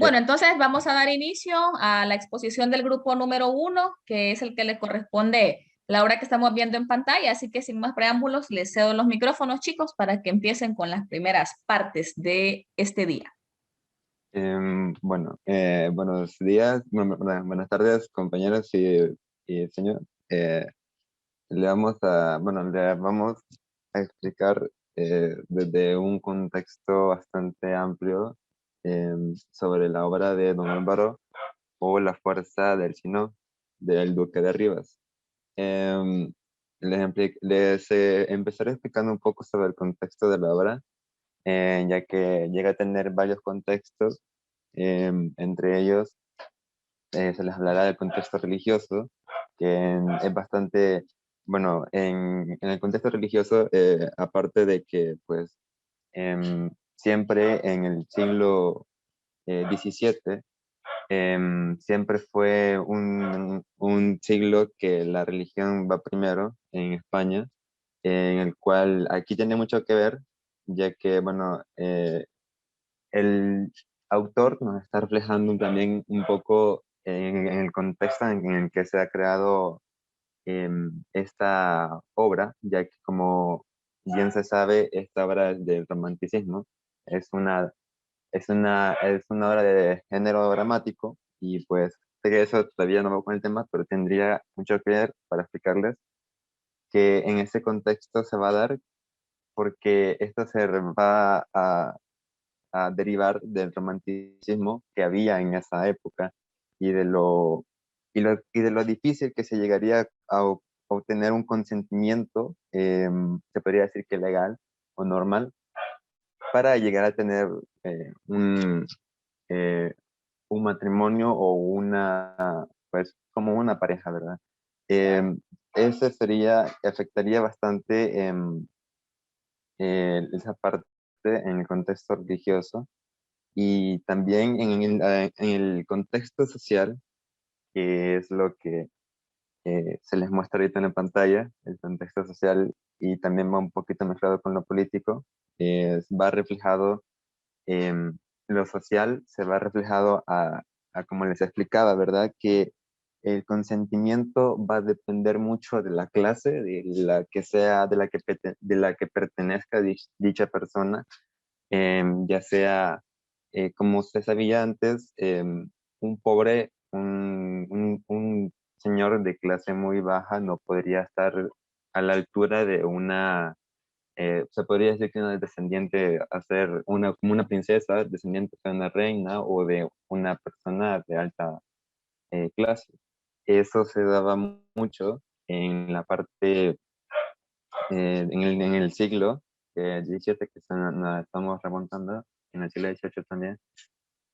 Bueno, entonces vamos a dar inicio a la exposición del grupo número 1, que es el que le corresponde la obra que estamos viendo en pantalla. Así que sin más preámbulos, les cedo los micrófonos, chicos, para que empiecen con las primeras partes de este día. Buenos días, buenas tardes, compañeros y señor. Le vamos a explicar desde un contexto bastante amplio sobre la obra de Don Álvaro o La fuerza del Sino, del Duque de Rivas. Les empezaré explicando un poco sobre el contexto de la obra, ya que llega a tener varios contextos. Entre ellos se les hablará del contexto religioso, que es bastante, bueno, en el contexto religioso, aparte de que pues siempre en el siglo XVII, siempre fue un siglo que la religión va primero en España, en el cual aquí tiene mucho que ver, ya que, bueno, el autor nos está reflejando también un poco en el contexto en el que se ha creado esta obra, ya que como bien se sabe, esta obra del romanticismo es es una obra de género dramático y pues sé que eso todavía no va con el tema, pero tendría mucho que ver para explicarles que en ese contexto se va a dar porque esto se va a derivar del romanticismo que había en esa época y de lo difícil que se llegaría a obtener un consentimiento, se podría decir que legal o normal, para llegar a tener eh, un, eh, un matrimonio o pues como una pareja, ¿verdad? Eso afectaría bastante esa parte en el contexto religioso y también en el contexto social, que es lo que se les muestra ahorita en la pantalla, el contexto social, y también va un poquito mezclado con lo político, va reflejado, lo social se va reflejado a como les explicaba, ¿verdad? Que el consentimiento va a depender mucho de la clase, de la que sea, de la que pertenezca dicha persona, ya sea, como usted sabía antes, un pobre, un señor de clase muy baja no podría estar a la altura de se podría decir que una descendiente a ser como una princesa, descendiente de una reina o de una persona de alta clase. Eso se daba mucho en la parte, en el siglo XVII, que nos estamos remontando, en el siglo XVIII también.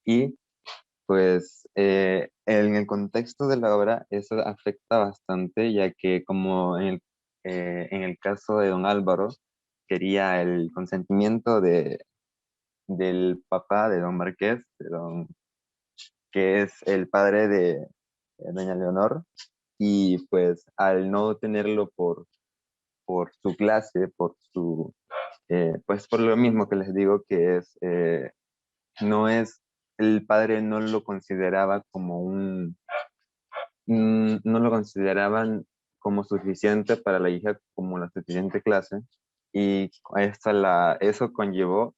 Y pues en el contexto de la obra eso afecta bastante, ya que como en el caso de don Álvaro, quería el consentimiento del papá de don Marqués, que es el padre de doña Leonor, y pues al no tenerlo por su clase, pues por lo mismo que les digo, que no es, el padre no lo consideraba como no lo consideraban como suficiente para la hija, como la suficiente clase, y eso conllevó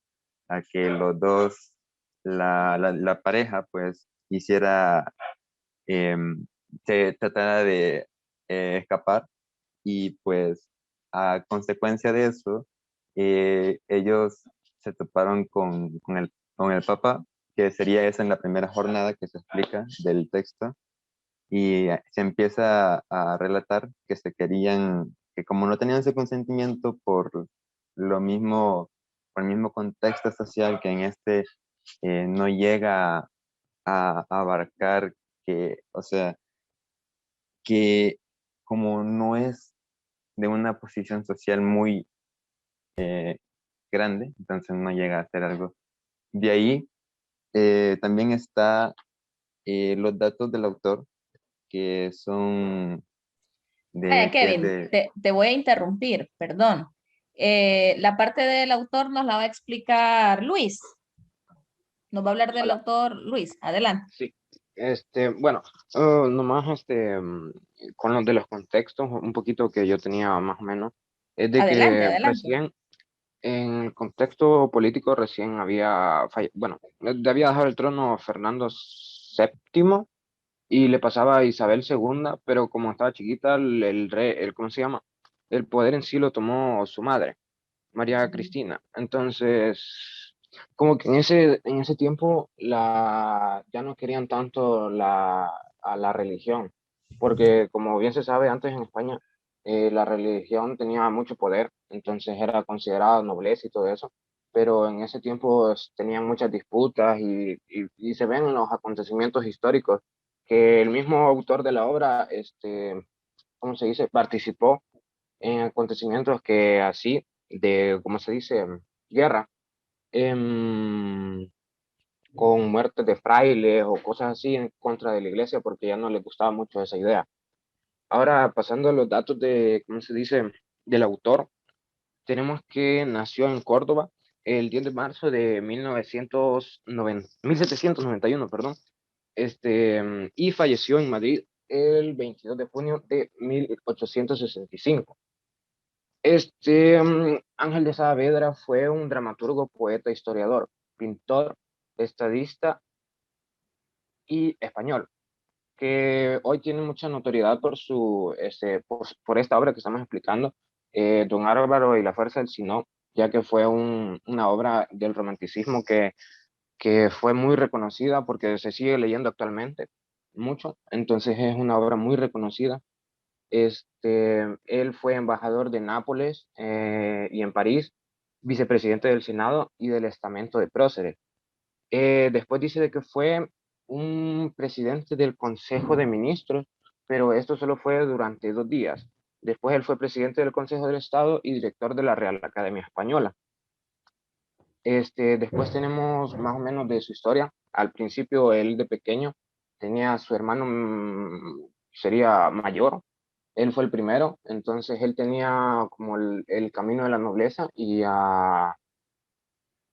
a que los dos, la pareja, pues hiciera, se tratara de escapar, y pues a consecuencia de eso, ellos se toparon con el Papa, que sería esa en la primera jornada que se explica del texto, y se empieza a relatar que se querían, que como no tenían ese consentimiento lo mismo, por el mismo contexto social que en este no llega a abarcar, o sea, que como no es de una posición social muy grande, entonces no llega a hacer algo. De ahí también está los datos del autor, que son Vaya, que es Kevin, de, te voy a interrumpir, perdón. La parte del autor nos la va a explicar Luis. Nos va a hablar del Hola. autor Luis. Adelante. Sí, bueno, nomás con los de los contextos, un poquito que yo tenía más o menos, es de Adelante, que adelante. recién en el contexto político recién bueno, le había dejado el trono Fernando VII y le pasaba a Isabel II, pero como estaba chiquita, el rey, ¿cómo se llama? El poder en sí lo tomó su madre, María Cristina. Entonces, como que en ese tiempo ya no querían tanto a la religión, porque como bien se sabe, antes en España la religión tenía mucho poder, entonces era considerada nobleza y todo eso, pero en ese tiempo tenían muchas disputas y se ven en los acontecimientos históricos que el mismo autor de la obra, ¿cómo se dice?, participó en acontecimientos que así, de, ¿cómo se dice?, guerra, em, con muertes de frailes o cosas así en contra de la iglesia porque ya no les gustaba mucho esa idea. Ahora, pasando a los datos de, ¿cómo se dice?, del autor, tenemos que nació en Córdoba el 10 de marzo de 1791, perdón, y falleció en Madrid el 22 de junio de 1865. Ángel de Saavedra fue un dramaturgo, poeta, historiador, pintor, estadista y español, que hoy tiene mucha notoriedad por esta obra que estamos explicando, Don Álvaro y la fuerza del Sinó, ya que fue una obra del romanticismo que fue muy reconocida porque se sigue leyendo actualmente mucho, entonces es una obra muy reconocida. Él fue embajador de Nápoles y en París, vicepresidente del Senado y del estamento de próceres. Después dice de que fue un presidente del Consejo de Ministros, pero esto solo fue durante 2 días. Después él fue presidente del Consejo del Estado y director de la Real Academia Española. Después tenemos más o menos de su historia. Al principio, él de pequeño tenía a su hermano, sería mayor. Él fue el primero, entonces él tenía como el camino de la nobleza y a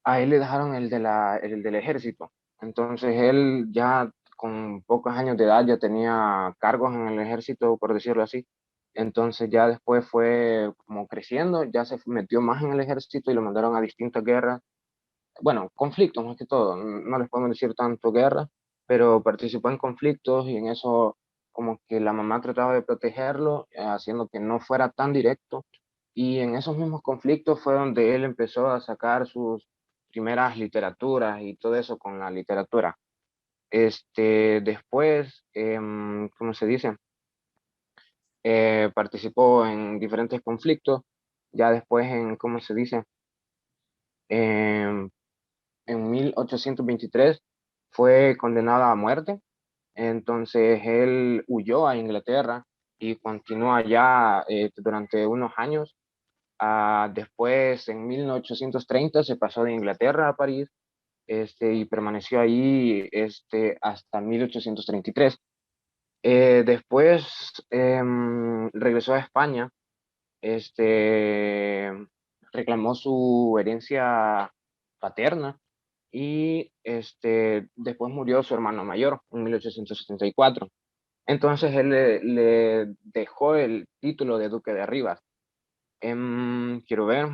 él le dejaron el del ejército. Entonces él ya con pocos años de edad ya tenía cargos en el ejército, por decirlo así. Entonces ya después fue como creciendo, ya se metió más en el ejército y lo mandaron a distintas guerras, bueno, conflictos más que todo, no les podemos decir tanto guerra, pero participó en conflictos y en eso como que la mamá trataba de protegerlo, haciendo que no fuera tan directo. Y en esos mismos conflictos fue donde él empezó a sacar sus primeras literaturas y todo eso con la literatura. Después, ¿cómo se dice? Participó en diferentes conflictos, ya después ¿cómo se dice? Em, en 1823 fue condenado a muerte, entonces él huyó a Inglaterra y continuó allá durante unos años. Después, en 1830, se pasó de Inglaterra a París y permaneció ahí hasta 1833. Después regresó a España, este, reclamó su herencia paterna y después murió su hermano mayor en 1874. Entonces él le dejó el título de Duque de Rivas. Quiero ver,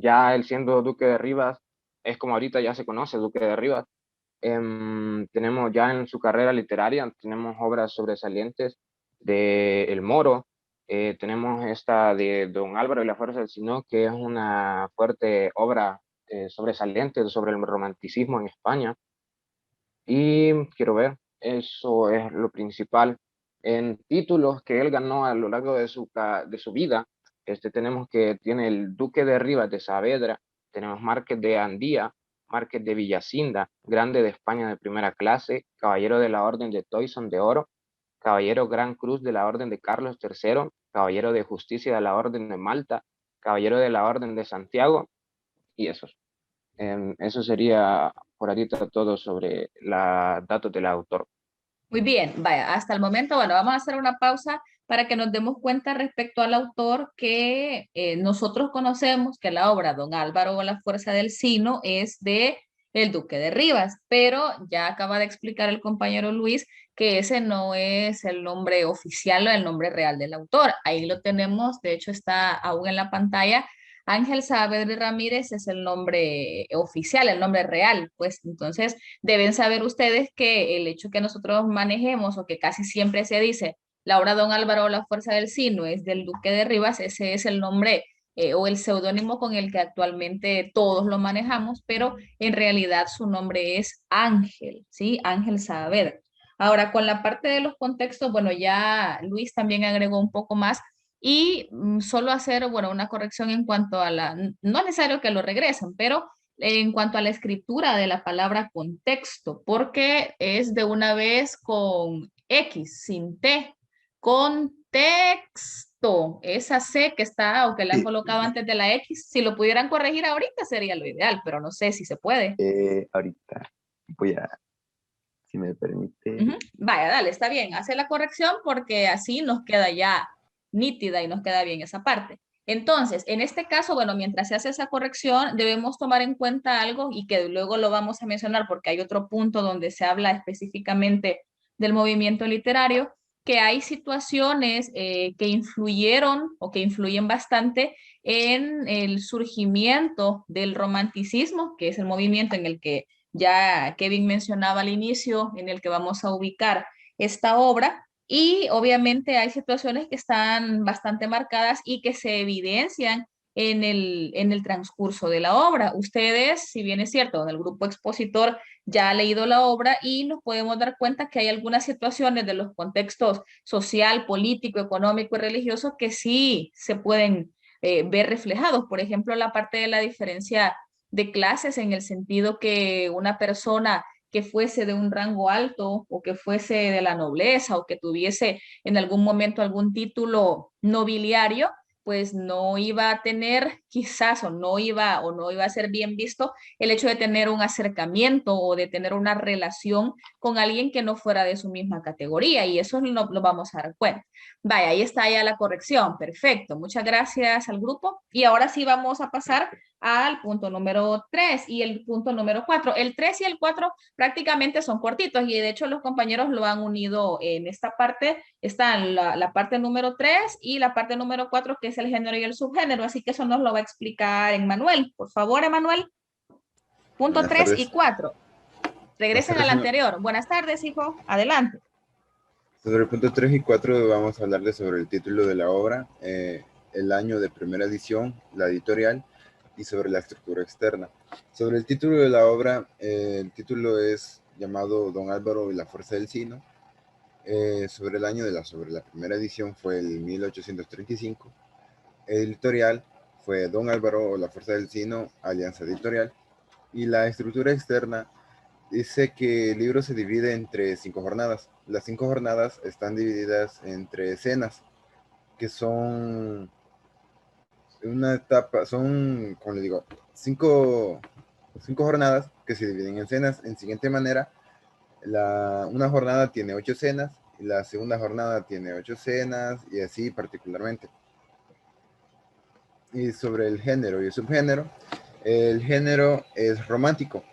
ya él siendo Duque de Rivas, es como ahorita ya se conoce Duque de Rivas. Tenemos ya en su carrera literaria, tenemos obras sobresalientes de El Moro, tenemos esta de Don Álvaro y la fuerza del Sinó, que es una fuerte obra sobresaliente sobre el romanticismo en España. Y quiero ver, eso es lo principal. En títulos que él ganó a lo largo de de su vida, tenemos que tiene el Duque de Rivas de Saavedra, tenemos Márquez de Andía, Márquez de Villacinda, Grande de España de primera clase, Caballero de la Orden de Toisón de Oro, Caballero Gran Cruz de la Orden de Carlos III, Caballero de Justicia de la Orden de Malta, Caballero de la Orden de Santiago, y esos. Eso sería por ahorita todo sobre los datos del autor. Muy bien, vaya, hasta el momento, bueno, vamos a hacer una pausa para que nos demos cuenta respecto al autor que nosotros conocemos, que la obra Don Álvaro o la fuerza del Sino es de el duque de Rivas, pero ya acaba de explicar el compañero Luis que ese no es el nombre oficial o el nombre real del autor. Ahí lo tenemos, de hecho está aún en la pantalla. Ángel Saavedra Ramírez es el nombre oficial, el nombre real, pues entonces deben saber ustedes que el hecho que nosotros manejemos o que casi siempre se dice la obra Don Álvaro o la Fuerza del Sino es del Duque de Rivas, ese es el nombre o el seudónimo con el que actualmente todos lo manejamos, pero en realidad su nombre es Ángel, ¿sí? Ángel Saavedra. Ahora, con la parte de los contextos, bueno, ya Luis también agregó un poco más y solo hacer, bueno, una corrección en cuanto a la, no es necesario que lo regresen, pero en cuanto a la escritura de la palabra contexto, porque es de una vez con X, sin T, contexto, esa C que está o que le han Sí, colocado antes de la X, si lo pudieran corregir ahorita sería lo ideal, pero no sé si se puede. ahorita voy a, si me permite. Ujú. Vaya, dale, está bien, hace la corrección porque así nos queda ya nítida y nos queda bien esa parte. Entonces, en este caso, bueno, mientras se hace esa corrección, debemos tomar en cuenta algo y que luego lo vamos a mencionar porque hay otro punto donde se habla específicamente del movimiento literario, que hay situaciones que influyeron o que influyen bastante en el surgimiento del romanticismo, que es el movimiento en el que ya Kevin mencionaba al inicio, en el que vamos a ubicar esta obra. Y obviamente hay situaciones que están bastante marcadas y que se evidencian en el transcurso de la obra. Ustedes, si bien es cierto, en el grupo expositor ya ha leído la obra y nos podemos dar cuenta que hay algunas situaciones de los contextos social, político, económico y religioso que sí se pueden ver reflejados. Por ejemplo, la parte de la diferencia de clases en el sentido que una persona que fuese de un rango alto o que fuese de la nobleza o que tuviese en algún momento algún título nobiliario, pues no iba a tener quizás o no iba a ser bien visto el hecho de tener un acercamiento o de tener una relación con alguien que no fuera de su misma categoría y eso lo vamos a dar cuenta. Vaya, ahí está ya la corrección. Perfecto. Muchas gracias al grupo. Y ahora sí vamos a pasar al punto número 3 y el punto número 4. El 3 y el 4 prácticamente son cortitos y de hecho los compañeros lo han unido en esta parte. Está la parte número 3 y la parte número 4 que es el género y el subgénero. Así que eso nos lo va a explicar Emanuel. Por favor, Emanuel. Punto Buenas 3 y tardes. 4. Buenas Regresen al tardes. anterior. Buenas tardes, hijo. Adelante. Sobre el punto 3 y 4 vamos a hablarles sobre el título de la obra, el año de primera edición, la editorial y sobre la estructura externa. Sobre el título de la obra, el título es llamado Don Álvaro y la Fuerza del Sino. Sobre el año sobre la primera edición fue el 1835. El editorial fue Don Álvaro o la Fuerza del Sino, Alianza Editorial. Y la estructura externa dice que el libro se divide entre 5 jornadas. Las 5 jornadas están divididas entre escenas, que son una etapa, son, como le digo, 5 jornadas que se dividen en escenas en siguiente manera. Una jornada tiene 8 escenas y la segunda jornada tiene 8 escenas y así particularmente. Y sobre el género y el subgénero, el género es romántico.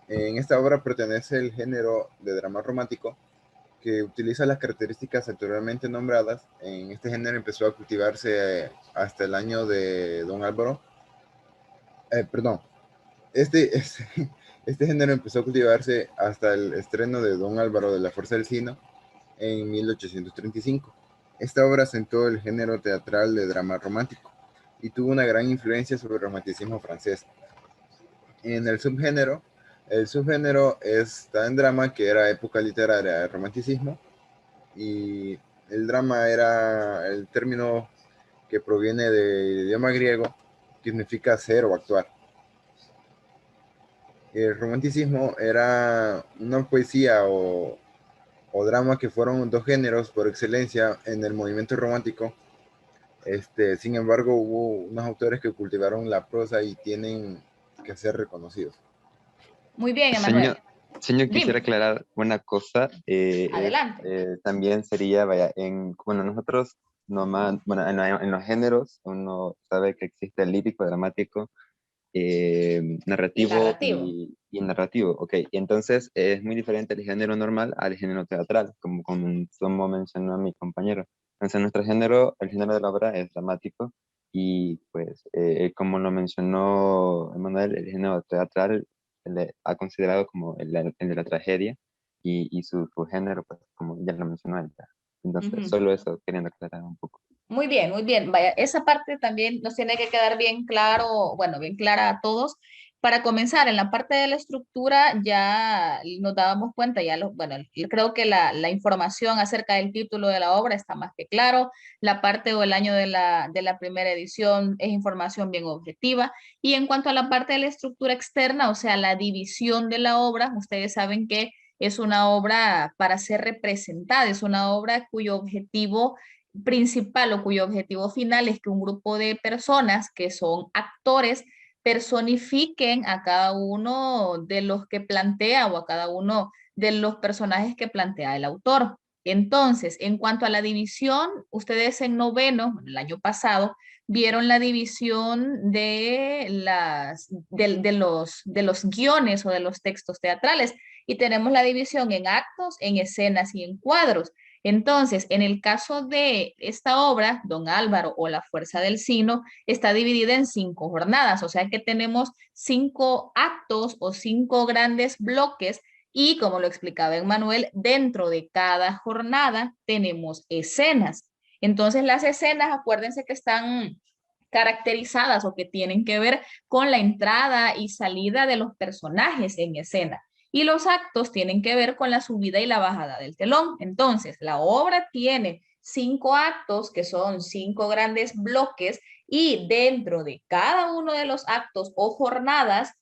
En esta obra pertenece el género de drama romántico, que utiliza las características anteriormente nombradas. En este género empezó a cultivarse hasta el año de Don Álvaro. Perdón, este género empezó a cultivarse hasta el estreno de Don Álvaro de la Fuerza del Sino en 1835. Esta obra sentó el género teatral de drama romántico y tuvo una gran influencia sobre el romanticismo francés. En el subgénero está en drama, que era época literaria del romanticismo, y el drama era el término que proviene del idioma griego, que significa ser o actuar. El romanticismo era una poesía o drama que fueron 2 géneros por excelencia en el movimiento romántico. Sin embargo, hubo unos autores que cultivaron la prosa y tienen que ser reconocidos. Muy bien, Emanuel. Señor, quisiera Dime. aclarar una cosa. Adelante. También sería, vaya, bueno, nosotros, bueno, en los géneros, uno sabe que existe el lírico, dramático narrativo narrativo. y narrativo. Ok, y entonces es muy diferente el género normal al género teatral, como mencionó mi compañero. Entonces nuestro género, el género de la obra es dramático y pues como lo mencionó Emanuel, el género teatral le ha considerado como el de la tragedia y su género, pues como ya lo mencionó él. Entonces Ujú. solo eso, queriendo aclarar un poco. Muy bien, muy bien. Vaya, esa parte también nos tiene que quedar bien claro, bueno, bien clara a todos. Para comenzar, en la parte de la estructura ya nos dábamos cuenta, bueno, creo que la información acerca del título de la obra está más que claro. La parte o el año de la primera edición es información bien objetiva. Y en cuanto a la parte de la estructura externa, o sea, la división de la obra, ustedes saben que es una obra para ser representada, es una obra cuyo objetivo principal o cuyo objetivo final es que un grupo de personas que son actores personifiquen a cada uno de los que plantea o a cada uno de los personajes que plantea el autor. Entonces, en cuanto a la división, ustedes en noveno, el año pasado, vieron la división de los guiones o de los textos teatrales y tenemos la división en actos, en escenas y en cuadros. Entonces, en el caso de esta obra, Don Álvaro o La Fuerza del Sino, está dividida en 5 jornadas, o sea que tenemos 5 actos o 5 grandes bloques y como lo explicaba Emmanuel, dentro de cada jornada tenemos escenas. Entonces, las escenas, acuérdense que están caracterizadas o que tienen que ver con la entrada y salida de los personajes en escena. Y los actos tienen que ver con la subida y la bajada del telón. Entonces, la obra tiene 5 actos que son 5 grandes bloques y dentro de cada uno de los actos o jornadas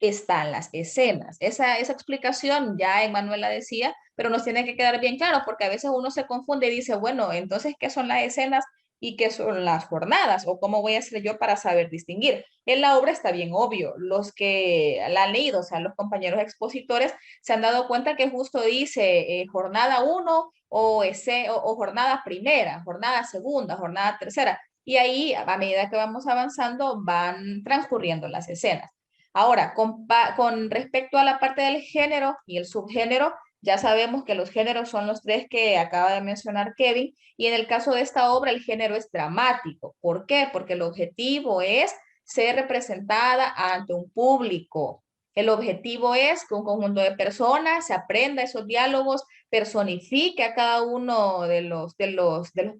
están las escenas. Esa explicación ya Emanuel la decía, pero nos tiene que quedar bien claro porque a veces uno se confunde y dice, bueno, entonces, ¿qué son las escenas y qué son las jornadas? ¿O cómo voy a hacer yo para saber distinguir? En la obra está bien obvio. Los que la han leído, o sea, los compañeros expositores, se han dado cuenta que justo dice jornada 1 o jornada primera, jornada segunda, jornada tercera. Y ahí, a medida que vamos avanzando, van transcurriendo las escenas. Ahora, con respecto a la parte del género y el subgénero, ya sabemos que los géneros son los 3 que acaba de mencionar Kevin, y en el caso de esta obra el género es dramático. ¿Por qué? Porque el objetivo es ser representada ante un público. El objetivo es que un conjunto de personas se aprenda esos diálogos, personifique a cada uno de los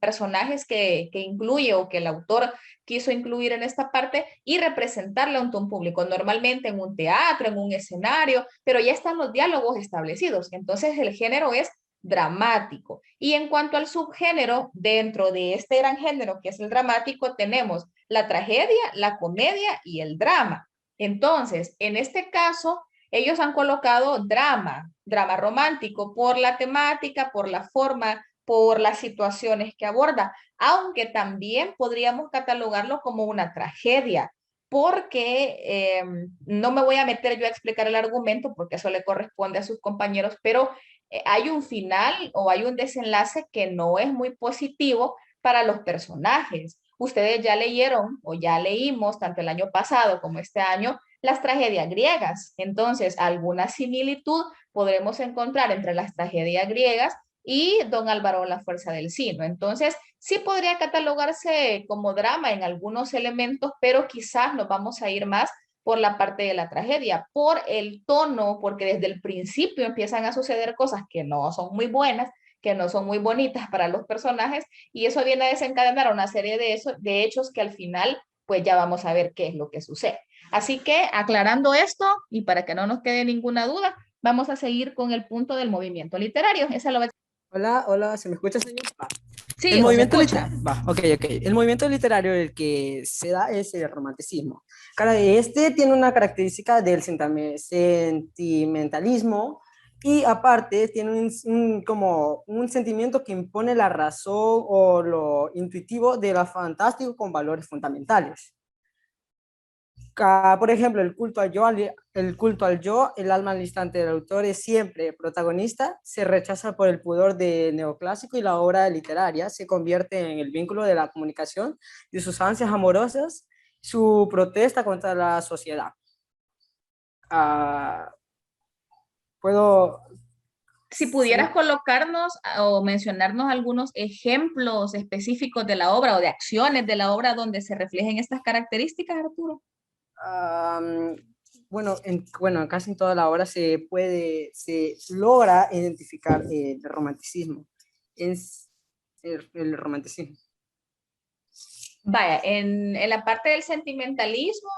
personajes que incluye o que el autor quiso incluir en esta parte y representarle ante un público, normalmente en un teatro, en un escenario, pero ya están los diálogos establecidos. Entonces el género es dramático. Y en cuanto al subgénero, dentro de este gran género que es el dramático, tenemos la tragedia, la comedia y el drama. Entonces, en este caso, ellos han colocado drama romántico por la temática, por la forma, por las situaciones que aborda, aunque también podríamos catalogarlo como una tragedia, porque no me voy a meter yo a explicar el argumento, porque eso le corresponde a sus compañeros, pero hay un final o hay un desenlace que no es muy positivo para los personajes. Ustedes ya leyeron o ya leímos, tanto el año pasado como este año, las tragedias griegas. Entonces, alguna similitud podremos encontrar entre las tragedias griegas y Don Álvaro La Fuerza del Sino. Entonces, sí podría catalogarse como drama en algunos elementos, pero quizás nos vamos a ir más por la parte de la tragedia, por el tono, porque desde el principio empiezan a suceder cosas que no son muy buenas, que no son muy bonitas para los personajes, y eso viene a desencadenar una serie de hechos que al final, pues ya vamos a ver qué es lo que sucede. Así que aclarando esto, y para que no nos quede ninguna duda, vamos a seguir con el punto del movimiento literario. Esa lo va. Hola, hola, ¿se me escucha, señor? Va. Sí, El nos movimiento escucha. Va, ok, ok. El movimiento literario el que se da es el romanticismo. Este tiene una característica del sentimentalismo y aparte tiene como un sentimiento que impone la razón o lo intuitivo de lo fantástico con valores fundamentales. Por ejemplo, el culto al yo, el alma al instante del autor es siempre protagonista, se rechaza por el pudor de neoclásico y la obra literaria se convierte en el vínculo de la comunicación de sus ansias amorosas, su protesta contra la sociedad. Puedo... Si pudieras colocarnos o mencionarnos algunos ejemplos específicos de la obra o de acciones de la obra donde se reflejen estas características, Arturo. Bueno, casi en toda la obra se logra identificar el romanticismo. Es el romanticismo. Vaya, en la parte del sentimentalismo,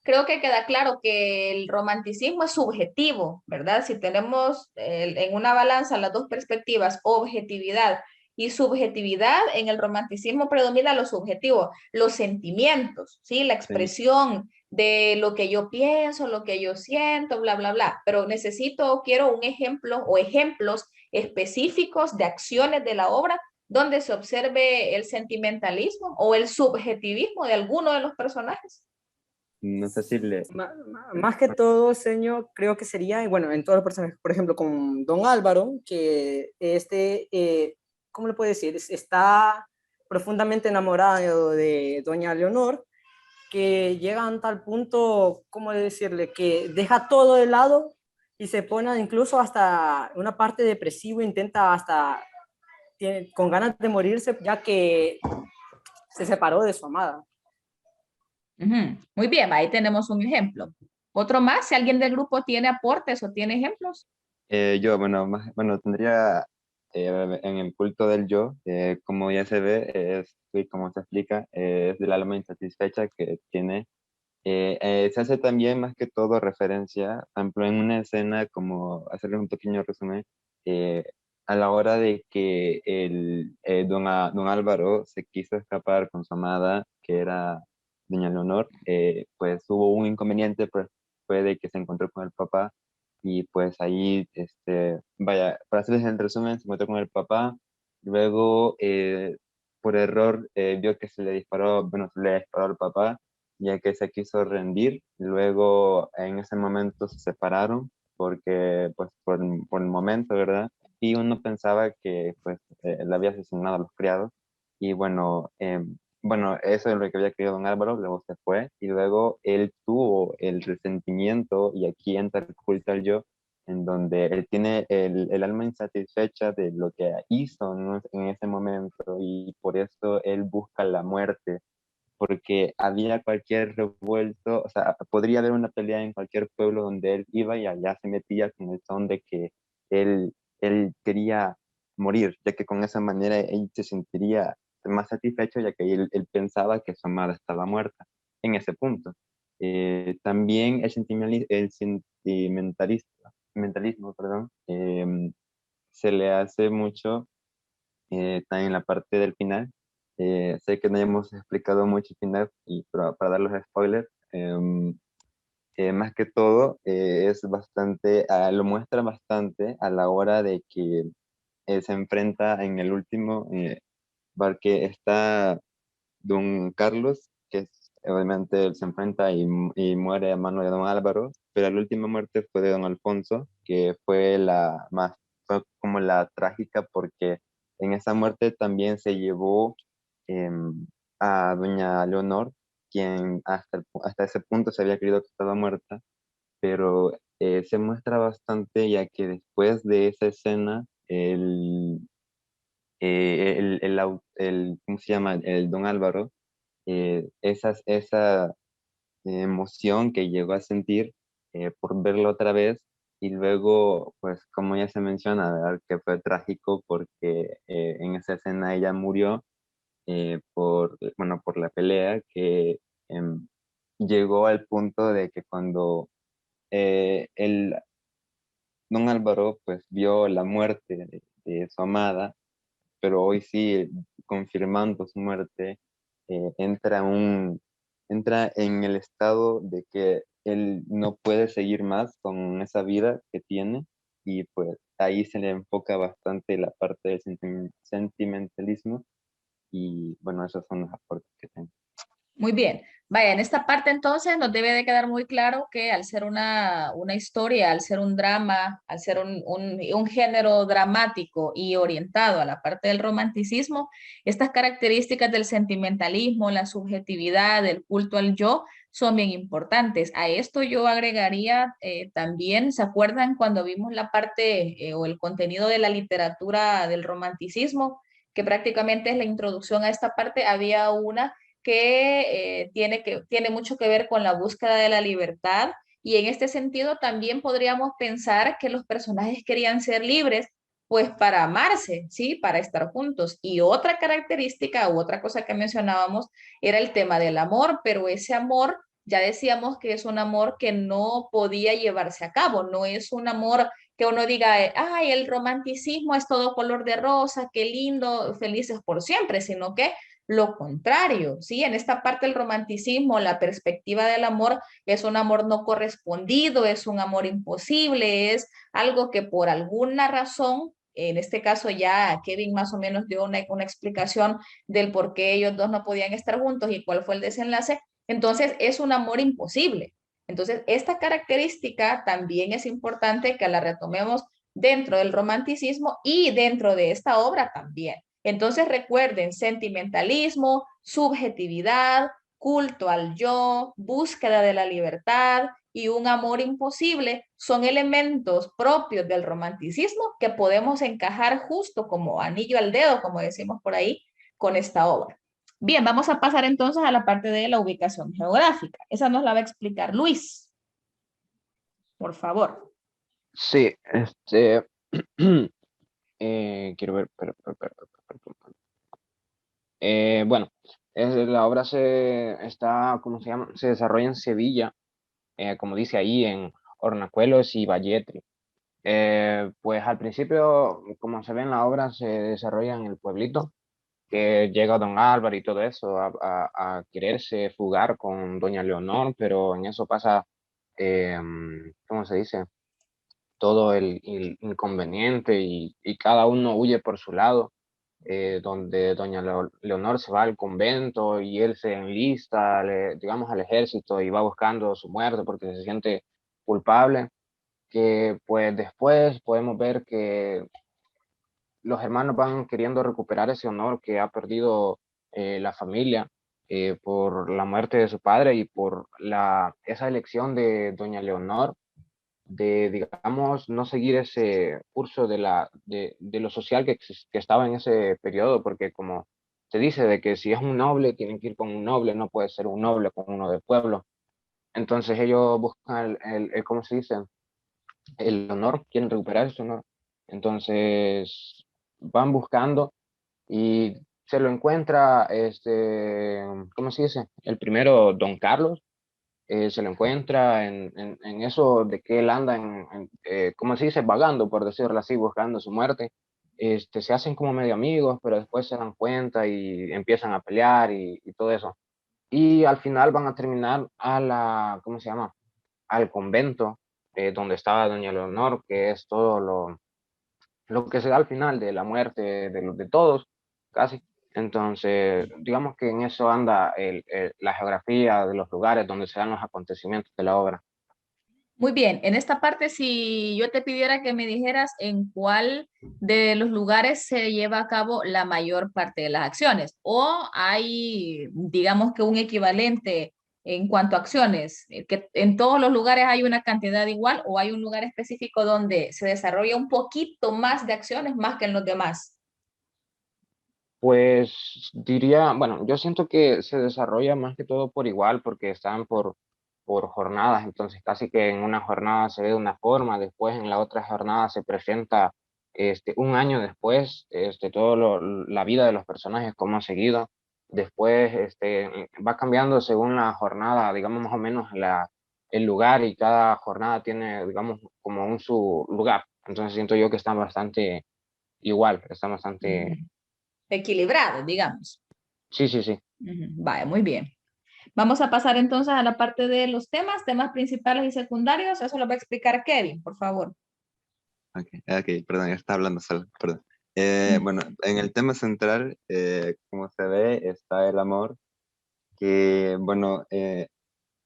creo que queda claro que el romanticismo es subjetivo, ¿verdad? Si tenemos en una balanza las dos perspectivas, objetividad y subjetividad, en el romanticismo predomina lo subjetivo, los sentimientos, ¿sí? La expresión de lo que yo pienso, lo que yo siento, bla, bla, bla. Pero quiero un ejemplo o ejemplos específicos de acciones de la obra donde se observe el sentimentalismo o el subjetivismo de alguno de los personajes. No sé si le... Más que todo, señor, creo que sería, bueno, en todos los personajes, por ejemplo, con Don Álvaro, que ¿cómo le puedo decir? Está profundamente enamorado de Doña Leonor, que llega a tal punto, ¿cómo decirle? Que deja todo de lado y se pone incluso hasta una parte depresiva, intenta hasta, con ganas de morirse, ya que se separó de su amada. Muy bien, ahí tenemos un ejemplo. Otro más, si alguien del grupo tiene aportes o tiene ejemplos. Yo, tendría en el culto del yo, como ya se ve, y como se explica, es del alma insatisfecha que tiene. Se hace también más que todo referencia, por ejemplo, en una escena, como hacerle un pequeño resumen, eh, a la hora de que don Álvaro se quiso escapar con su amada, que era doña Leonor, pues hubo un inconveniente, pues fue de que se encontró con el papá y pues ahí, vaya, para hacerles el resumen, se encontró con el papá, luego por error vio que se le disparó, bueno, se le disparó al papá, ya que se quiso rendir. Luego, en ese momento se separaron porque, pues, por el momento, ¿verdad? Y uno pensaba que, pues, él había asesinado a los criados. Y bueno, eso es lo que había querido don Álvaro, luego se fue. Y luego él tuvo el resentimiento, y aquí entra el culto al yo, en donde él tiene el alma insatisfecha de lo que hizo, ¿no? En ese momento, y por eso él busca la muerte, porque había cualquier revuelto, o sea, podría haber una pelea en cualquier pueblo donde él iba y allá se metía con el son de que él quería morir, ya que con esa manera él se sentiría más satisfecho, ya que él pensaba que su amada estaba muerta en ese punto. También el sentimentalismo, perdón, se le hace mucho también en la parte del final. Sé que no hemos explicado mucho el final, pero para dar los spoilers, más que todo es bastante, lo muestra bastante a la hora de que se enfrenta en el último, porque está don Carlos, obviamente él se enfrenta y muere a mano de don Álvaro, pero la última muerte fue de don Alfonso, que fue fue como la trágica, porque en esa muerte también se llevó a doña Leonor, quien hasta ese punto se había creído que estaba muerta, pero se muestra bastante, ya que después de esa escena, ¿cómo se llama? El don Álvaro, esa emoción que llegó a sentir por verlo otra vez, y luego, pues como ya se menciona, ¿verdad? Que fue trágico porque en esa escena ella murió por la pelea, que llegó al punto de que cuando el don Álvaro pues vio la muerte de su amada, pero hoy sí, confirmando su muerte, entra en el estado de que él no puede seguir más con esa vida que tiene, y pues ahí se le enfoca bastante la parte del sentimentalismo, y bueno, esos son los aportes que tengo. Muy bien. Vaya, en esta parte entonces nos debe de quedar muy claro que al ser una historia, al ser un drama, al ser un género dramático y orientado a la parte del romanticismo, estas características del sentimentalismo, la subjetividad, el culto al yo, son bien importantes. A esto yo agregaría también, ¿se acuerdan cuando vimos la parte o el contenido de la literatura del romanticismo, que prácticamente es la introducción a esta parte? Había una que tiene mucho que ver con la búsqueda de la libertad y en este sentido también podríamos pensar que los personajes querían ser libres pues para amarse, ¿sí? Para estar juntos. Y otra característica u otra cosa que mencionábamos era el tema del amor, pero ese amor ya decíamos que es un amor que no podía llevarse a cabo, no es un amor que uno diga, ay, el romanticismo es todo color de rosa, qué lindo, felices por siempre, sino que lo contrario, ¿sí? En esta parte del romanticismo, la perspectiva del amor es un amor no correspondido, es un amor imposible, es algo que por alguna razón, en este caso ya Kevin más o menos dio una explicación del por qué ellos dos no podían estar juntos y cuál fue el desenlace, entonces es un amor imposible. Entonces, esta característica también es importante que la retomemos dentro del romanticismo y dentro de esta obra también. Entonces recuerden, sentimentalismo, subjetividad, culto al yo, búsqueda de la libertad y un amor imposible son elementos propios del romanticismo que podemos encajar justo como anillo al dedo, como decimos por ahí, con esta obra. Bien, vamos a pasar entonces a la parte de la ubicación geográfica. Esa nos la va a explicar Luis, por favor. Sí, quiero ver, bueno, la obra ¿cómo se llama? Se desarrolla en Sevilla, como dice ahí, en Hornacuelos y Valletri. Pues al principio, como se ve en la obra, se desarrolla en el pueblito, que llega don Álvaro y todo eso a quererse fugar con doña Leonor, pero en eso pasa, ¿cómo se dice? Todo el inconveniente y cada uno huye por su lado, donde doña Leonor se va al convento y él se enlista, digamos, al ejército y va buscando su muerte porque se siente culpable, que pues después podemos ver que los hermanos van queriendo recuperar ese honor que ha perdido la familia por la muerte de su padre y por esa elección de doña Leonor de, digamos, no seguir ese curso de lo social que estaba en ese periodo, porque como se dice, de que si es un noble, tienen que ir con un noble, no puede ser un noble con uno del pueblo. Entonces ellos buscan ¿cómo se dice? El honor, quieren recuperar ese honor. Entonces van buscando y se lo encuentra, ¿cómo se dice? El primero, don Carlos, se lo encuentra en eso de que él anda ¿cómo se dice? Vagando, por decirlo así, buscando su muerte. Se hacen como medio amigos, pero después se dan cuenta y empiezan a pelear y todo eso. Y al final van a terminar ¿cómo se llama? Al convento, donde estaba doña Leonor, que es todo lo que se da al final de la muerte de todos, casi. Entonces, digamos que en eso anda la geografía de los lugares donde se dan los acontecimientos de la obra. Muy bien, en esta parte, si yo te pidiera que me dijeras en cuál de los lugares se lleva a cabo la mayor parte de las acciones, o hay, digamos que un equivalente en cuanto a acciones, que en todos los lugares hay una cantidad igual, o hay un lugar específico donde se desarrolla un poquito más de acciones más que en los demás. Pues diría, bueno, yo siento que se desarrolla más que todo por igual, porque están por jornadas, entonces casi que en una jornada se ve de una forma, después en la otra jornada se presenta un año después, la vida de los personajes, cómo ha seguido, después va cambiando según la jornada, digamos más o menos el lugar y cada jornada tiene, digamos, como su lugar, entonces siento yo que están bastante igual, están bastante... Equilibrado, digamos. Sí, sí, sí. Vaya, muy bien. Vamos a pasar entonces a la parte de los temas principales y secundarios. Eso lo va a explicar Kevin, por favor. Ok, perdón, ya está hablando solo, perdón. Bueno, en el tema central, como se ve, está el amor, que, bueno,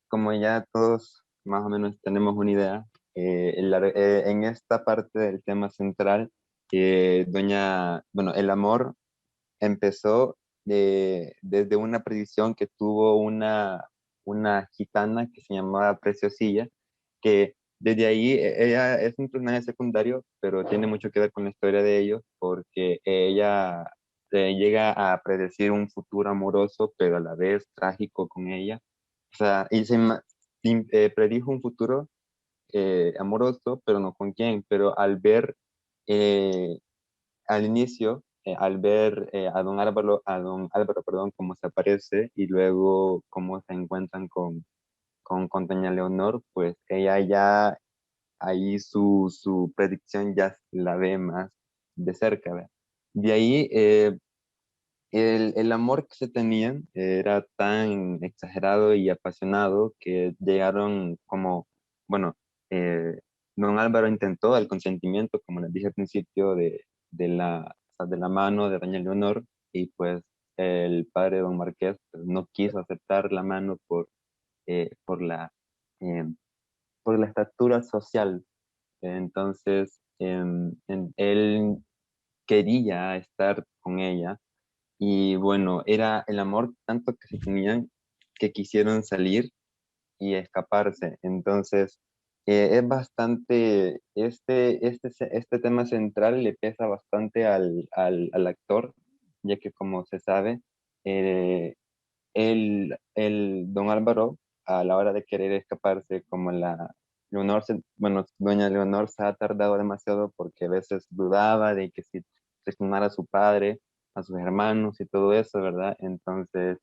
como ya todos más o menos tenemos una idea, en esta parte del tema central, bueno, el amor empezó desde una predicción que tuvo una gitana que se llamaba Preciosilla, que desde ahí ella es un personaje secundario, pero tiene mucho que ver con la historia de ellos, porque ella llega a predecir un futuro amoroso, pero a la vez trágico con ella. O sea, predijo un futuro amoroso, pero no con quién, pero eh, al inicio, al ver a don Álvaro, perdón, cómo se aparece y luego cómo se encuentran con doña Leonor, pues ella ya, ahí su predicción ya la ve más de cerca, ¿verdad? De ahí, el amor que se tenían era tan exagerado y apasionado que llegaron como, bueno, eh, don Álvaro intentó el consentimiento, como les dije al principio, o sea, de la mano de doña Leonor, y pues el padre de don Marqués pues, no quiso aceptar la mano eh, por la, eh, por la estatura social. Entonces, él quería estar con ella y bueno, era el amor tanto que se tenían que quisieron salir y escaparse. Entonces, es bastante, este tema central le pesa bastante al actor, ya que como se sabe, eh, el don Álvaro, a la hora de querer escaparse, como bueno, doña Leonor se ha tardado demasiado porque a veces dudaba de que si traicionara a su padre, a sus hermanos y todo eso, ¿verdad? Entonces,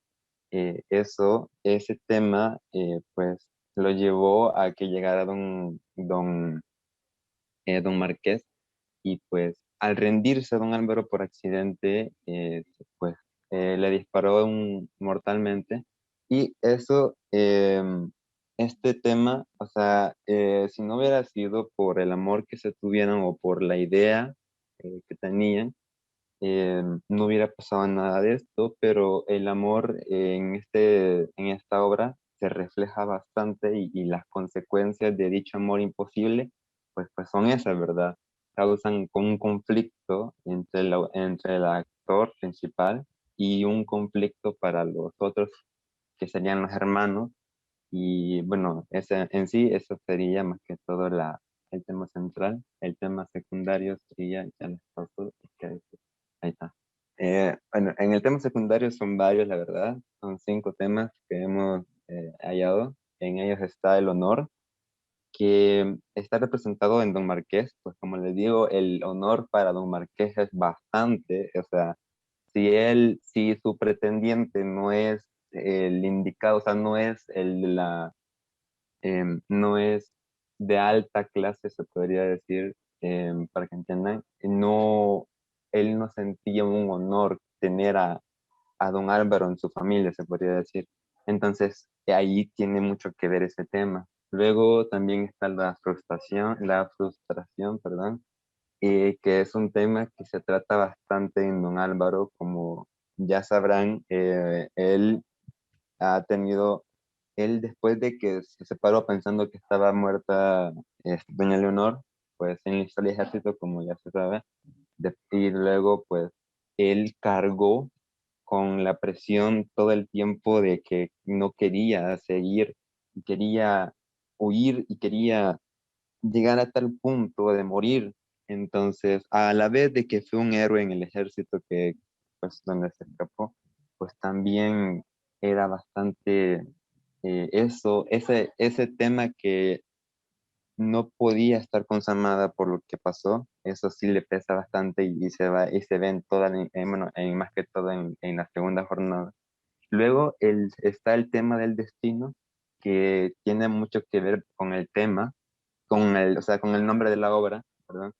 ese tema, pues, lo llevó a que llegara don Marqués y pues al rendirse don Álvaro por accidente, pues le disparó mortalmente y eso, este tema, o sea, si no hubiera sido por el amor que se tuvieron o por la idea que tenían, no hubiera pasado nada de esto, pero el amor en esta obra se refleja bastante y las consecuencias de dicho amor imposible, pues son esas, ¿verdad? Causan con un conflicto entre el actor principal y un conflicto para los otros, que serían los hermanos. Y bueno, en sí, eso sería más que todo el tema central. El tema secundario sería, ya les paso, ahí está. Bueno, en el tema secundario son varios, la verdad. Son 5 temas que hemos hallado. En ellos está el honor, que está representado en Don Marqués. Pues como les digo, el honor para Don Marqués es bastante. O sea, si su pretendiente no es el indicado, o sea, no es de alta clase, se podría decir, para que entiendan, él no sentía un honor tener a don Álvaro en su familia, se podría decir. Entonces, ahí tiene mucho que ver ese tema. Luego también está la frustración, perdón, que es un tema que se trata bastante en don Álvaro, como ya sabrán, ha tenido, él después de que se separó pensando que estaba muerta doña Leonor, pues en la historia del ejército, como ya se sabe, y luego pues él cargó con la presión todo el tiempo de que no quería seguir, quería huir y quería llegar a tal punto de morir. Entonces, a la vez de que fue un héroe en el ejército que, pues, donde se escapó, pues también era bastante ese tema que no podía estar consamada por lo que pasó, eso sí le pesa bastante y se ve en bueno, más que todo en la segunda jornada. Luego está el tema del destino, que tiene mucho que ver con el tema, o sea, con el nombre de la obra, perdón,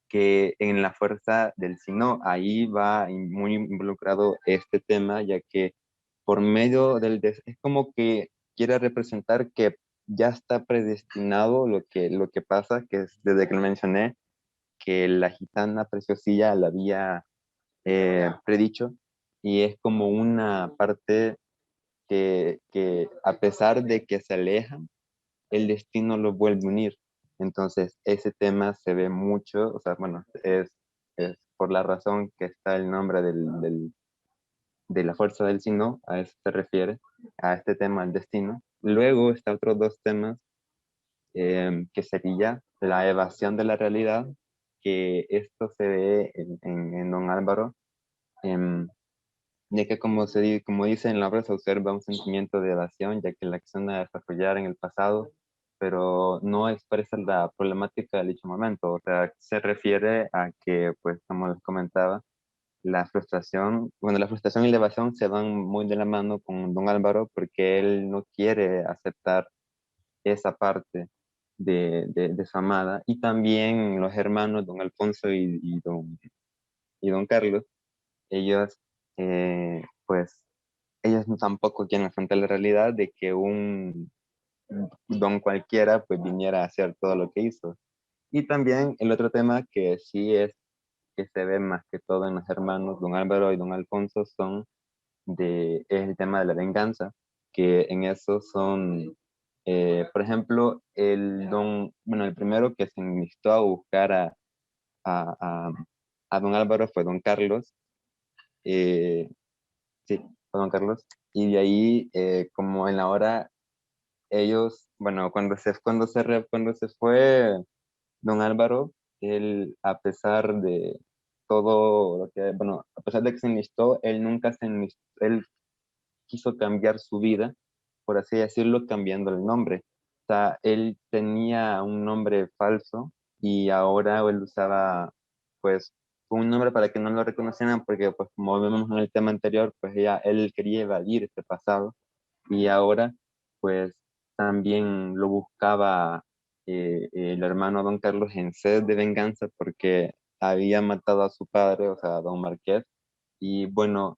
que en la fuerza del sino, ahí va muy involucrado este tema, ya que por medio es como que quiere representar que ya está predestinado lo que pasa, que es desde que lo mencioné, que la gitana Preciosilla la había predicho, y es como una parte que a pesar de que se alejan, el destino los vuelve a unir. Entonces, ese tema se ve mucho, o sea, bueno, es por la razón que está el nombre de la fuerza del signo, a eso se refiere, a este tema, el destino. Luego está otros dos temas, que sería la evasión de la realidad, que esto se ve en Don Álvaro, de que como dice en la obra, se observa un sentimiento de evasión, ya que la acción a desarrollar en el pasado, pero no expresa la problemática del dicho momento. O sea, se refiere a que, pues, como les comentaba, la frustración y la evasión se van muy de la mano con Don Álvaro, porque él no quiere aceptar esa parte de su amada. Y también los hermanos, Don Alfonso y Don Carlos, ellos, pues, ellos tampoco quieren afrontar la realidad de que un don cualquiera pues viniera a hacer todo lo que hizo. Y también el otro tema que sí es que se ve más que todo en los hermanos, don Álvaro y don Alfonso, es el tema de la venganza, que en eso son, por ejemplo, el primero que se enlistó a buscar a, a, a don Álvaro fue don Carlos, eh, sí, fue don Carlos, y de ahí, como en la hora, ellos, bueno, cuando se fue don Álvaro, él, a pesar de todo lo que, bueno, a pesar de que se enlistó, él nunca se enlistó, él quiso cambiar su vida, por así decirlo, cambiando el nombre. O sea, él tenía un nombre falso y ahora él usaba, pues, un nombre para que no lo reconocieran, porque, pues, como vemos en el tema anterior, pues él quería evadir este pasado y ahora, pues, también lo buscaba, el hermano don Carlos en sed de venganza porque había matado a su padre, o sea, a don Marqués, y bueno,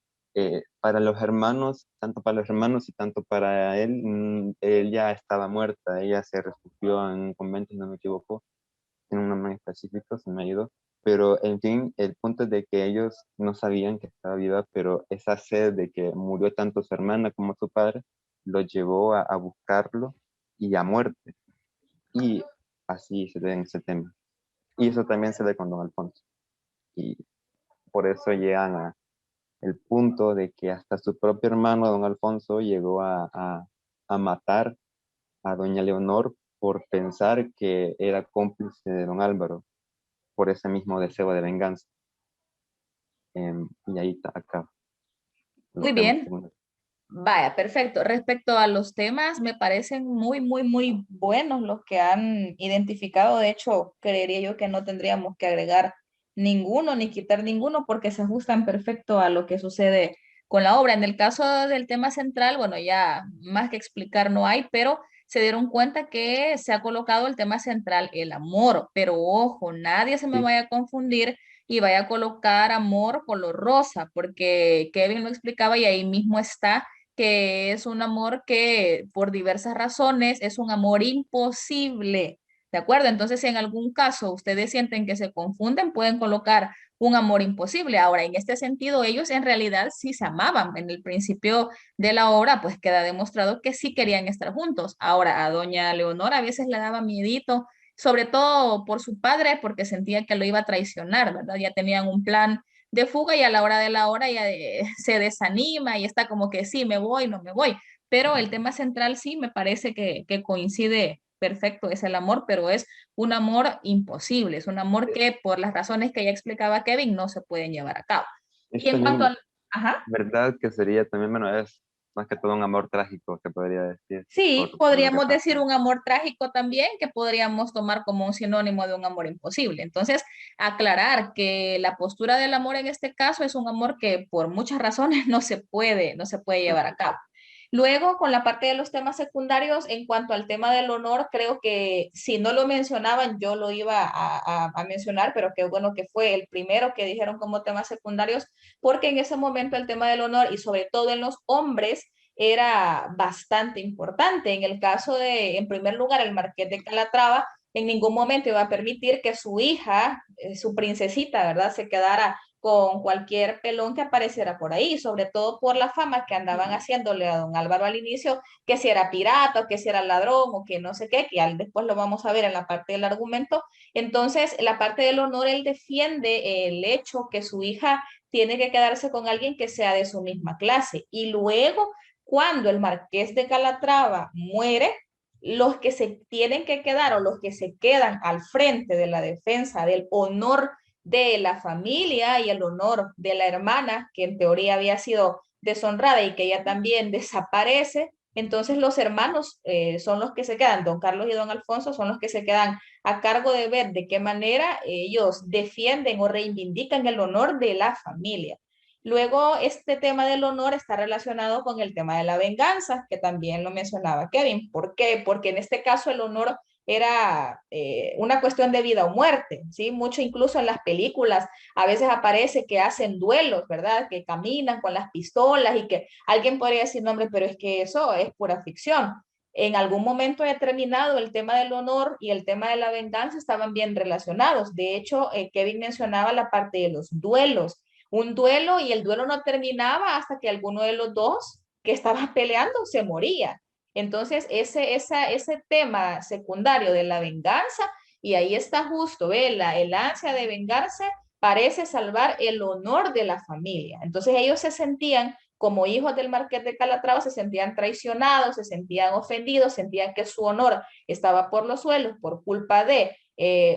para los hermanos, tanto para los hermanos y tanto para él, él ya estaba muerta, ella se refugió en un convento, si no me equivoco, en un nombre específico, se me ha ido, pero en fin, el punto es de que ellos no sabían que estaba viva, pero esa sed de que murió tanto su hermana como su padre, lo llevó a buscarlo y a muerte, y así se ve en ese tema. Y eso también se ve con Don Alfonso, y por eso llegan a el punto de que hasta su propio hermano, don Alfonso, llegó a matar a doña Leonor por pensar que era cómplice de don Álvaro, por ese mismo deseo de venganza. Y ahí está, acá. Muy Los temas bien. secundarios. Vaya, perfecto. Respecto a los temas, me parecen muy, muy, muy buenos los que han identificado. De hecho, creería yo que no tendríamos que agregar ninguno ni quitar ninguno porque se ajustan perfecto a lo que sucede con la obra. En el caso del tema central, bueno, ya más que explicar no hay, pero se dieron cuenta que se ha colocado el tema central, el amor. Pero ojo, nadie se me Sí, vaya a confundir y vaya a colocar amor color rosa, porque Kevin lo explicaba y ahí mismo está que es un amor que por diversas razones es un amor imposible, ¿de acuerdo? Entonces, si en algún caso ustedes sienten que se confunden, pueden colocar un amor imposible. Ahora, en este sentido, ellos en realidad sí se amaban. En el principio de la obra, pues queda demostrado que sí querían estar juntos. Ahora, a doña Leonor a veces le daba miedito, sobre todo por su padre, porque sentía que lo iba a traicionar, ¿verdad? Ya tenían un plan de fuga y a la hora de la hora ya se desanima y está como que sí, me voy, no me voy. Pero el tema central sí me parece que coincide perfecto, es el amor, pero es un amor imposible, es un amor que por las razones que ya explicaba Kevin no se pueden llevar a cabo. es Y en cuanto también al... Ajá. verdad que sería también, bueno, es más que todo un amor trágico, se podría decir, Sí, por lo que podríamos decir pasa. un amor trágico también, que podríamos tomar como un sinónimo de un amor imposible. Entonces, aclarar que la postura del amor en este caso es un amor que por muchas razones no se puede llevar a cabo. Luego, con la parte de los temas secundarios, en cuanto al tema del honor, creo que si no lo mencionaban, yo lo iba a mencionar, pero qué bueno que fue el primero que dijeron como temas secundarios, porque en ese momento el tema del honor y sobre todo en los hombres, era bastante importante. En el caso de, en primer lugar, el Marqués de Calatrava, en ningún momento iba a permitir que su hija, su princesita, ¿verdad?, se quedara con cualquier pelón que apareciera por ahí, sobre todo por la fama que andaban haciéndole a don Álvaro al inicio, que si era pirata, o que si era ladrón, o que no sé qué, que después lo vamos a ver en la parte del argumento. Entonces, la parte del honor, él defiende el hecho que su hija tiene que quedarse con alguien que sea de su misma clase. Y luego, cuando el marqués de Calatrava muere, los que se tienen que quedar o los que se quedan al frente de la defensa del honor de la familia y el honor de la hermana, que en teoría había sido deshonrada y que ella también desaparece, entonces los hermanos son los que se quedan, don Carlos y don Alfonso son los que se quedan a cargo de ver de qué manera ellos defienden o reivindican el honor de la familia. Luego, este tema del honor está relacionado con el tema de la venganza, que también lo mencionaba Kevin. ¿Por qué? Porque en este caso el honor era una cuestión de vida o muerte, ¿sí? Mucho incluso en las películas a veces aparece que hacen duelos, ¿verdad? Que caminan con las pistolas y que alguien podría decir, no, hombre, pero es que eso es pura ficción. En algún momento determinado el tema del honor y el tema de la venganza estaban bien relacionados. De hecho, Kevin mencionaba la parte de los duelos. Un duelo y el duelo no terminaba hasta que alguno de los dos que estaban peleando se moría. Entonces, ese tema secundario de la venganza, y ahí está justo, ¿ve? El ansia de vengarse parece salvar el honor de la familia. Entonces, ellos se sentían, como hijos del marqués de Calatrava, se sentían traicionados, se sentían ofendidos, sentían que su honor estaba por los suelos por culpa de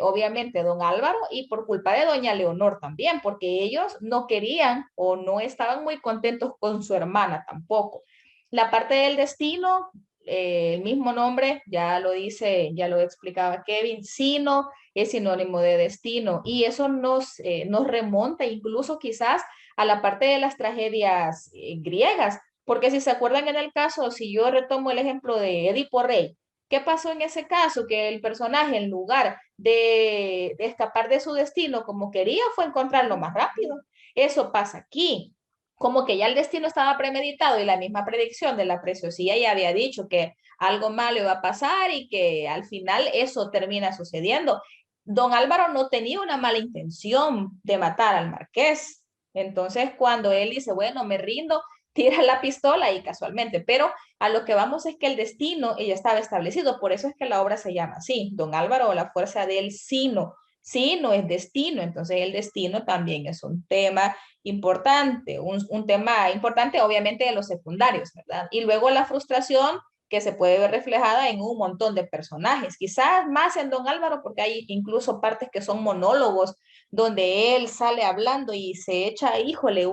obviamente don Álvaro y por culpa de doña Leonor también, porque ellos no querían o no estaban muy contentos con su hermana tampoco. La parte del destino, el mismo nombre, ya lo dice, ya lo explicaba Kevin, sino es sinónimo de destino y eso nos remonta incluso quizás a la parte de las tragedias griegas, porque si se acuerdan en el caso, si yo retomo el ejemplo de Edipo Rey, ¿qué pasó en ese caso? Que el personaje, en lugar de escapar de su destino como quería, fue encontrarlo más rápido. Eso pasa aquí. Como que ya el destino estaba premeditado y la misma predicción de la preciosía ya había dicho que algo malo iba a pasar y que al final eso termina sucediendo. Don Álvaro no tenía una mala intención de matar al marqués. Entonces, cuando él dice, bueno, me rindo, tira la pistola y casualmente, pero a lo que vamos es que el destino ya estaba establecido, por eso es que la obra se llama así, Don Álvaro o la fuerza del sino. Sino es destino, entonces el destino también es un tema importante, un tema importante obviamente de los secundarios, ¿verdad? Y luego la frustración que se puede ver reflejada en un montón de personajes, quizás más en Don Álvaro porque hay incluso partes que son monólogos donde él sale hablando y se echa, híjole,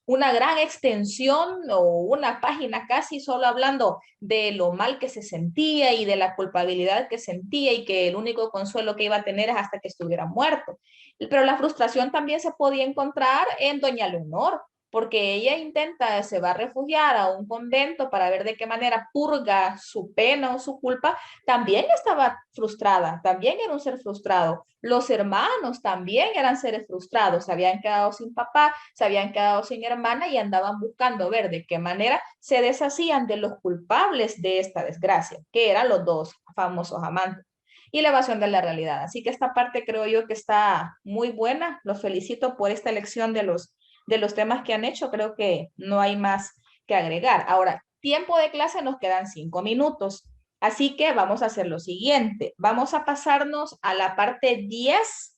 una gran extensión o una página casi solo hablando de lo mal que se sentía y de la culpabilidad que sentía y que el único consuelo que iba a tener es hasta que estuviera muerto. Pero la frustración también se podía encontrar en doña Leonor, porque ella intenta, se va a refugiar a un convento para ver de qué manera purga su pena o su culpa, también estaba frustrada, también era un ser frustrado. Los hermanos también eran seres frustrados, se habían quedado sin papá, se habían quedado sin hermana y andaban buscando ver de qué manera se deshacían de los culpables de esta desgracia, que eran los dos famosos amantes y la evasión de la realidad. Así que esta parte creo yo que está muy buena. Los felicito por esta elección de los temas que han hecho. Creo que no hay más que agregar. Ahora, tiempo de clase nos quedan 5 minutos. Así que vamos a hacer lo siguiente. Vamos a pasarnos a la parte 10,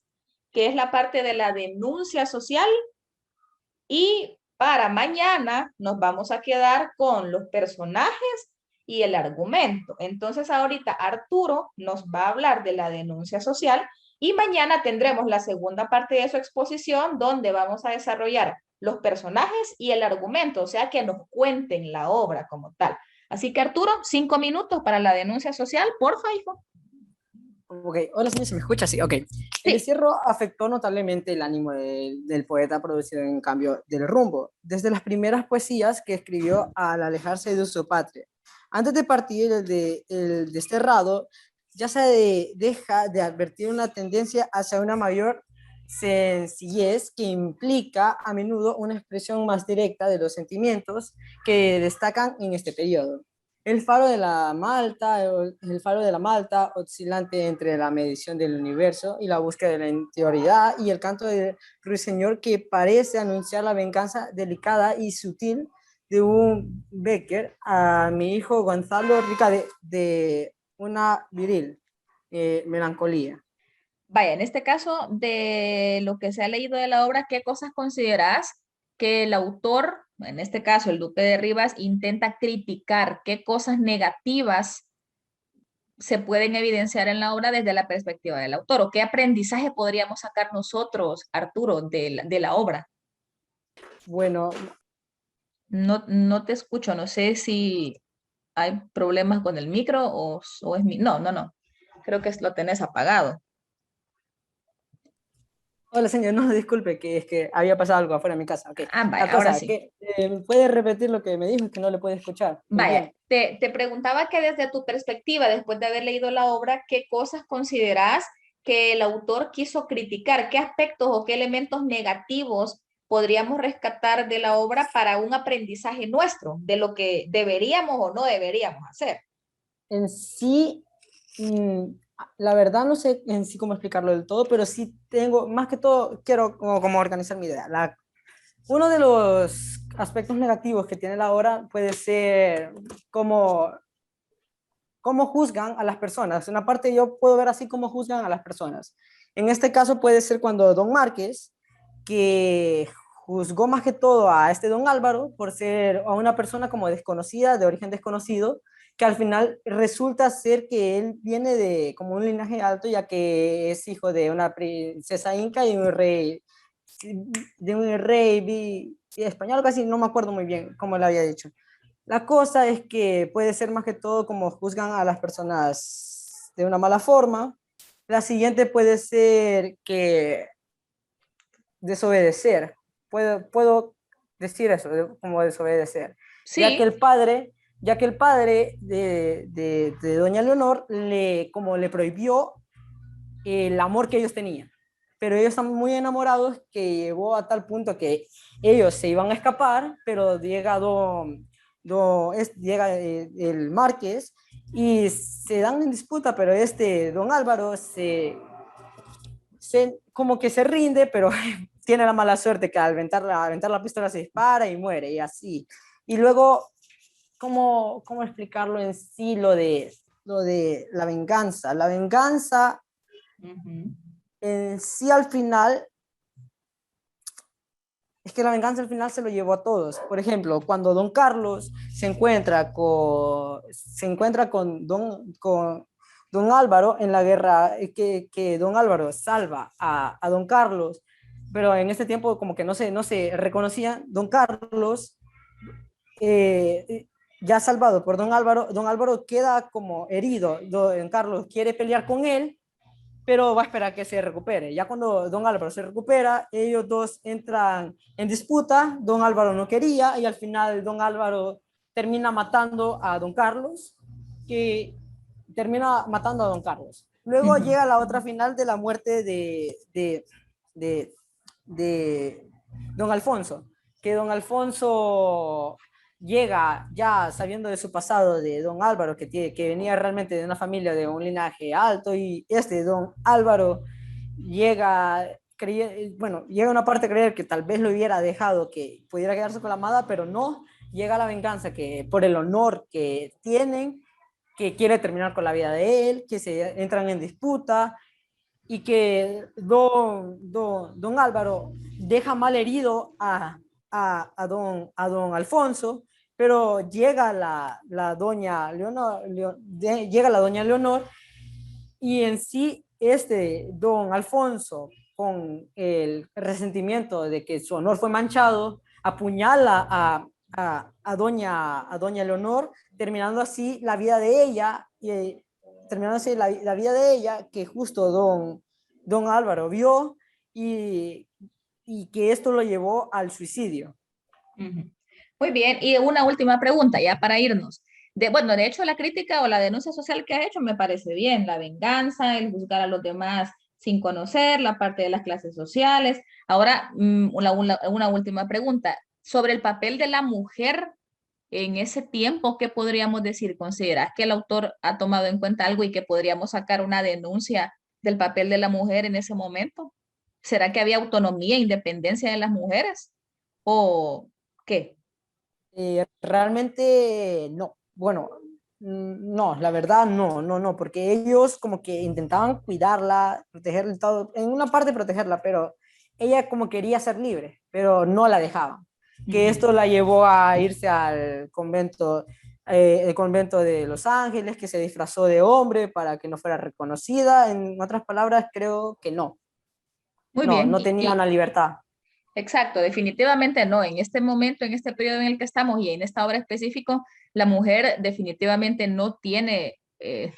que es la parte de la denuncia social. Y para mañana nos vamos a quedar con los personajes y el argumento. Entonces ahorita Arturo nos va a hablar de la denuncia social y mañana tendremos la segunda parte de su exposición donde vamos a desarrollar los personajes y el argumento, o sea, que nos cuenten la obra como tal. Así que Arturo, 5 minutos para la denuncia social, porfa, hijo. Ok, hola señor, ¿se me escucha? Sí, ok. El Sí. encierro afectó notablemente el ánimo del poeta, producido en cambio del rumbo, desde las primeras poesías que escribió al alejarse de su patria. Antes de partir el desterrado, ya se deja de advertir una tendencia hacia una mayor sencillez que implica a menudo una expresión más directa de los sentimientos que destacan en este periodo. el faro de la Malta, el faro de la Malta, oscilante entre la medición del universo y la búsqueda de la interioridad, y el canto del ruiseñor que parece anunciar la venganza delicada y sutil de un Becker a mi hijo Gonzalo, rica de una viril melancolía. Vaya, en este caso, de lo que se ha leído de la obra, ¿qué cosas consideras que el autor, en este caso el Duque de Rivas, intenta criticar? ¿Qué cosas negativas se pueden evidenciar en la obra desde la perspectiva del autor? ¿O qué aprendizaje podríamos sacar nosotros, Arturo, de la obra? Bueno, No te escucho, no sé si hay problemas con el micro o es mi... No, no, no. Creo que lo tenés apagado. hola señor, no, disculpe, que es que había pasado algo afuera de mi casa. Okay. Ah, La vaya, ahora cosa, sí. que puede repetir lo que me dijo, es que no le puede escuchar. Muy Vaya, bien. te preguntaba que desde tu perspectiva, después de haber leído la obra, ¿qué cosas consideras que el autor quiso criticar? ¿Qué aspectos o qué elementos negativos podríamos rescatar de la obra para un aprendizaje nuestro, de lo que deberíamos o no deberíamos hacer? En sí, mm, la verdad no sé en sí cómo explicarlo del todo, pero sí tengo, más que todo, quiero como organizar mi idea. Uno de los aspectos negativos que tiene la obra puede ser cómo juzgan a las personas. Una parte yo puedo ver así cómo juzgan a las personas. En este caso puede ser cuando Don Márquez, que juzgó más que todo a este Don Álvaro por ser a una persona como desconocida, de origen desconocido, que al final resulta ser que él viene de como un linaje alto, ya que es hijo de una princesa inca y un rey, español, casi no me acuerdo muy bien cómo le había dicho. La cosa es que puede ser más que todo como juzgan a las personas de una mala forma. La siguiente puede ser que desobedecer. Puedo decir eso, como desobedecer. Sí. Ya que el padre de doña Leonor como le prohibió el amor que ellos tenían. Pero ellos están muy enamorados que llegó a tal punto que ellos se iban a escapar, pero llega el Márquez y se dan en disputa, pero don Álvaro como que se rinde, pero tiene la mala suerte que al aventar la pistola se dispara y muere, y así. Y luego, ¿cómo explicarlo en sí lo de la venganza? La venganza en sí al final, es que la venganza al final se lo llevó a todos. Por ejemplo, cuando Don Carlos se encuentra con Don Álvaro en la guerra, que Don Álvaro salva a Don Carlos, pero en este tiempo como que no se reconocía. Don Carlos, ya salvado por Don Álvaro queda como herido. Don Carlos quiere pelear con él, pero va a esperar que se recupere. Ya cuando Don Álvaro se recupera, ellos dos entran en disputa. Don Álvaro no quería y al final Don Álvaro termina matando a Don Carlos, que termina matando a Don Carlos. Luego llega la otra final de la muerte de, de Don Alfonso, que Don Alfonso llega ya sabiendo de su pasado de Don Álvaro, que venía realmente de una familia de un linaje alto, y Don Álvaro llega, llega una parte a creer que tal vez lo hubiera dejado, que pudiera quedarse con la amada, pero no, llega la venganza que por el honor que tienen, que quiere terminar con la vida de él, que se entran en disputa, y que don Álvaro deja mal herido a don Alfonso, pero llega la doña Leonor, llega la doña Leonor, y en sí don Alfonso, con el resentimiento de que su honor fue manchado, apuñala a doña Leonor, terminando así la vida de ella, y terminándose la vida de ella, que justo don Álvaro vio, y que esto lo llevó al suicidio. Muy bien, y una última pregunta ya para irnos. Bueno, de hecho la crítica o la denuncia social que ha hecho me parece bien, la venganza, el juzgar a los demás sin conocer, la parte de las clases sociales. Ahora, una última pregunta sobre el papel de la mujer en ese tiempo, ¿qué podríamos decir? ¿Consideras que el autor ha tomado en cuenta algo y que podríamos sacar una denuncia del papel de la mujer en ese momento? ¿Será que había autonomía e independencia de las mujeres? ¿O qué? Realmente no. Bueno, no, la verdad no, porque ellos como que intentaban cuidarla, protegerla, todo, en una parte protegerla, pero ella como quería ser libre, pero no la dejaban. Que esto la llevó a irse al convento, el convento de Los Ángeles, que se disfrazó de hombre para que no fuera reconocida. En otras palabras, creo que no, Muy bien. no tenía una libertad. Exacto, definitivamente no. En este momento, en este periodo en el que estamos y en esta obra específico, la mujer definitivamente no tiene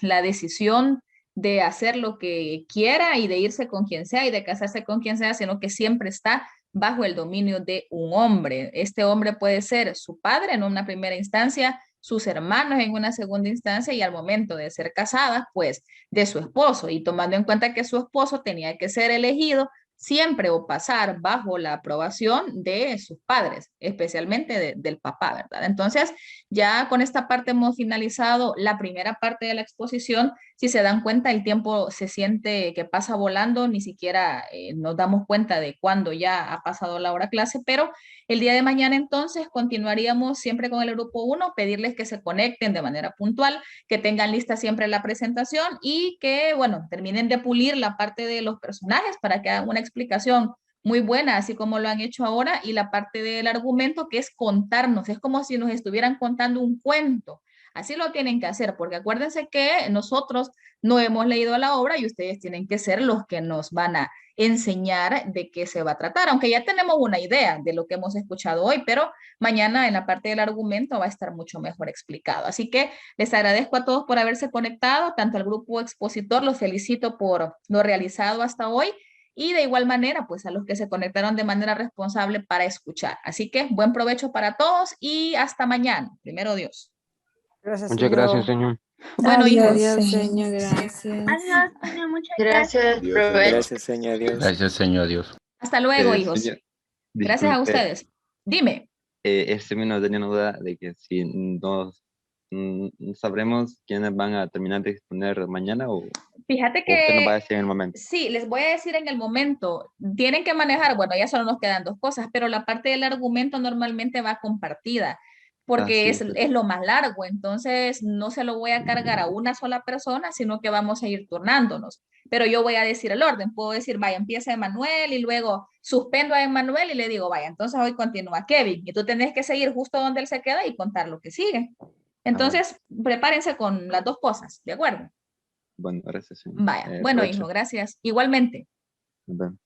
la decisión de hacer lo que quiera y de irse con quien sea y de casarse con quien sea, sino que siempre está bajo el dominio de un hombre. Este hombre puede ser su padre en una primera instancia, sus hermanos en una segunda instancia y al momento de ser casadas, pues de su esposo. Y tomando en cuenta que su esposo tenía que ser elegido siempre o pasar bajo la aprobación de sus padres, especialmente del papá, ¿verdad? Entonces, ya con esta parte hemos finalizado la primera parte de la exposición. Si se dan cuenta, el tiempo se siente que pasa volando, ni siquiera nos damos cuenta de cuándo ya ha pasado la hora clase, pero el día de mañana entonces continuaríamos siempre con el grupo 1, pedirles que se conecten de manera puntual, que tengan lista siempre la presentación y que, bueno, terminen de pulir la parte de los personajes para que hagan una explicación muy buena, así como lo han hecho ahora, y la parte del argumento que es contarnos, es como si nos estuvieran contando un cuento. Así lo tienen que hacer, porque acuérdense que nosotros no hemos leído la obra y ustedes tienen que ser los que nos van a enseñar de qué se va a tratar, aunque ya tenemos una idea de lo que hemos escuchado hoy, pero mañana en la parte del argumento va a estar mucho mejor explicado. Así que les agradezco a todos por haberse conectado, tanto al grupo expositor, los felicito por lo realizado hasta hoy y de igual manera, pues a los que se conectaron de manera responsable para escuchar. Así que buen provecho para todos y hasta mañana. Primero Dios. Gracias, Muchas gracias, señor. señor. Bueno, hijos. Adiós, señor, gracias. Adiós, señor, muchas gracias. Gracias, Adiós, provecho. Gracias, señor, adiós. Gracias, señor. Adiós. Hasta luego, hijos. Señor, Gracias a disculpe, ustedes. Dime. menos tenía una duda de que si nos sabremos quiénes van a terminar de exponer mañana o Fíjate usted nos va a que decir en el momento. sí, les voy a decir en el momento, tienen que manejar, bueno, ya solo nos quedan dos cosas, pero la parte del argumento normalmente va compartida, porque Sí, es lo más largo, entonces no se lo voy a cargar a una sola persona, sino que vamos a ir turnándonos. Pero yo voy a decir el orden, puedo decir, vaya, empieza Emanuel y luego suspendo a Emanuel y le digo, vaya, entonces hoy continúa Kevin, y tú tenés que seguir justo donde él se queda y contar lo que sigue. Entonces, prepárense con las dos cosas, ¿de acuerdo? Bueno, gracias, señor. Vaya, bueno, Provecho. hijo, gracias. Igualmente. Nos vemos.